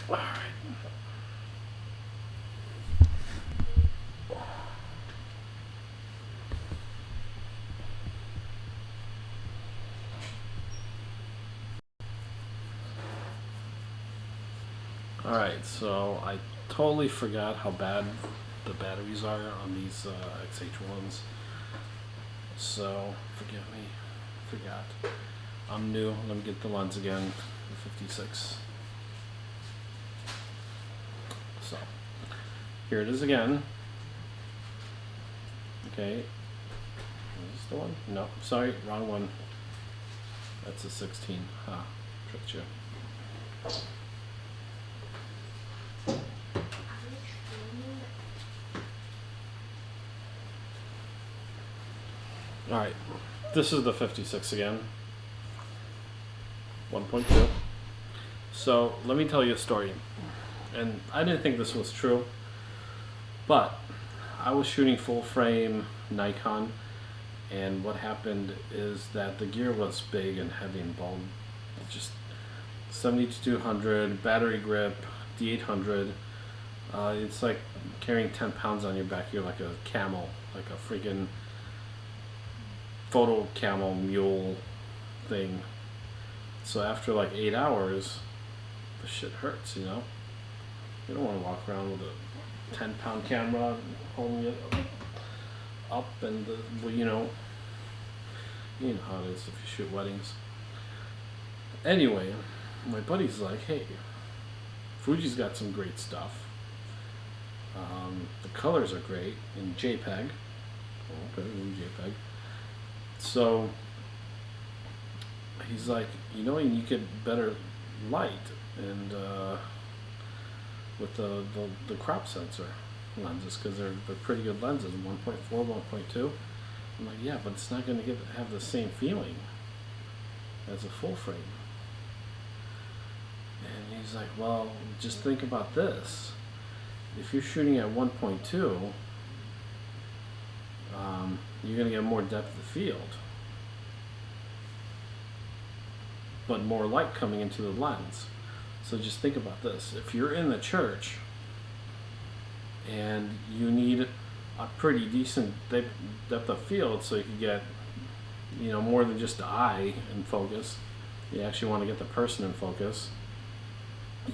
All right. Alright, so I totally forgot how bad the batteries are on these XH1s. So, forgive me. Forgot. I'm new. Let me get the lens again. The 56. So, here it is again. Okay. Is this the one? No, sorry, wrong one. That's a 16. Ha, tricked you. Alright, this is the 56 again. 1.2. So, let me tell you a story. And I didn't think this was true, but I was shooting full frame Nikon, and what happened is that the gear was big and heavy and bulky. Just 7200 battery grip, D800. It's like carrying 10 pounds on your back. You're like a camel, like a freaking photo camel mule thing. So after like 8 hours, the shit hurts, you know? You don't want to walk around with a 10-pound camera holding it up and, well, you know how it is if you shoot weddings. Anyway, my buddy's like, hey, Fuji's got some great stuff. The colors are great in JPEG. Oh, okay, in JPEG. So he's like, you get better light and with the crop sensor lenses, because they're pretty good lenses, 1.4, 1.2. I'm like, yeah, but it's not going to have the same feeling as a full frame. And he's like, well, just think about this. If you're shooting at 1.2, you're going to get more depth of field, but more light coming into the lens. So just think about this. If you're in the church and you need a pretty decent depth of field so you can get, more than just the eye in focus, you actually want to get the person in focus,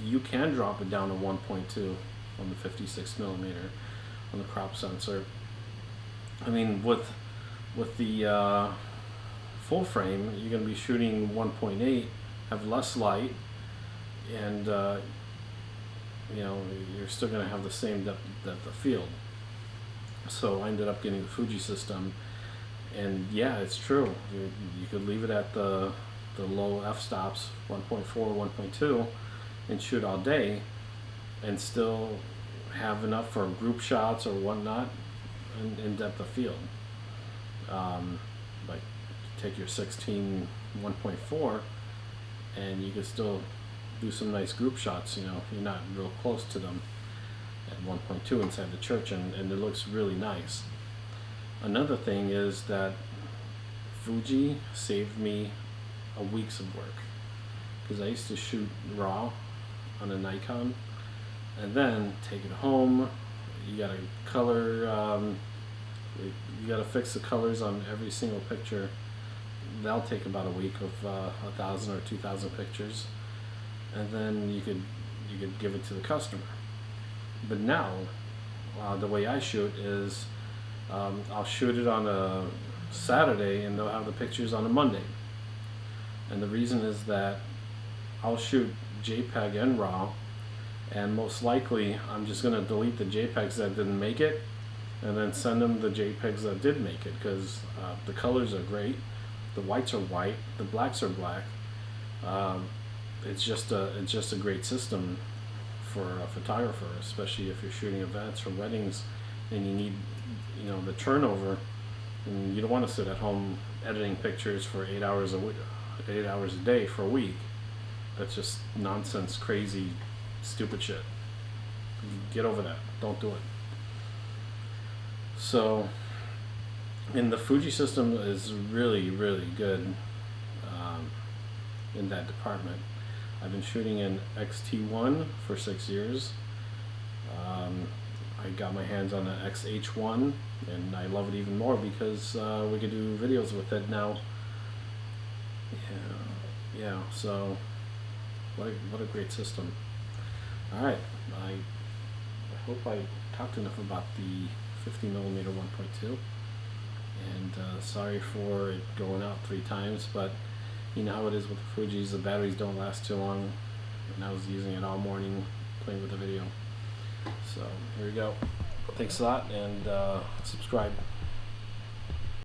you can drop it down to 1.2 on the 56 millimeter on the crop sensor. I mean, with the full frame, you're going to be shooting 1.8, have less light, and you're still going to have the same depth of field. So I ended up getting the Fuji system, and yeah, it's true. You could leave it at the low f-stops, 1.4, 1.2, and shoot all day, and still have enough for group shots or whatnot in depth of field. Like take your 16 1.4, and you can still do some nice group shots. You're not real close to them at 1.2 inside the church, and it looks really nice. Another thing is that Fuji saved me a week's of work, because I used to shoot raw on a Nikon and then take it home. You gotta color, you gotta fix the colors on every single picture. That'll take about a week of 1,000 or 2,000 pictures, and then you could give it to the customer. But now, the way I shoot is, I'll shoot it on a Saturday and they'll have the pictures on a Monday. And the reason is that I'll shoot JPEG and RAW, and most likely I'm just going to delete the JPEGs that didn't make it and then send them the JPEGs that did make it, because the colors are great, the whites are white, the blacks are black. It's just a great system for a photographer, especially if you're shooting events or weddings and you need the turnover, and you don't want to sit at home editing pictures for 8 hours a day for a week. That's just nonsense, crazy, stupid shit. Get over that. Don't do it. So, and the Fuji system is really, really good in that department. I've been shooting in XT1 for 6 years. I got my hands on an XH1, and I love it even more because we can do videos with it now. Yeah, so what a great system. All right, I hope I talked enough about the 50mm 1.2, and sorry for it going out 3 times, but you know how it is with the Fujis, the batteries don't last too long, and I was using it all morning playing with the video. So here we go. Thanks a lot, and subscribe.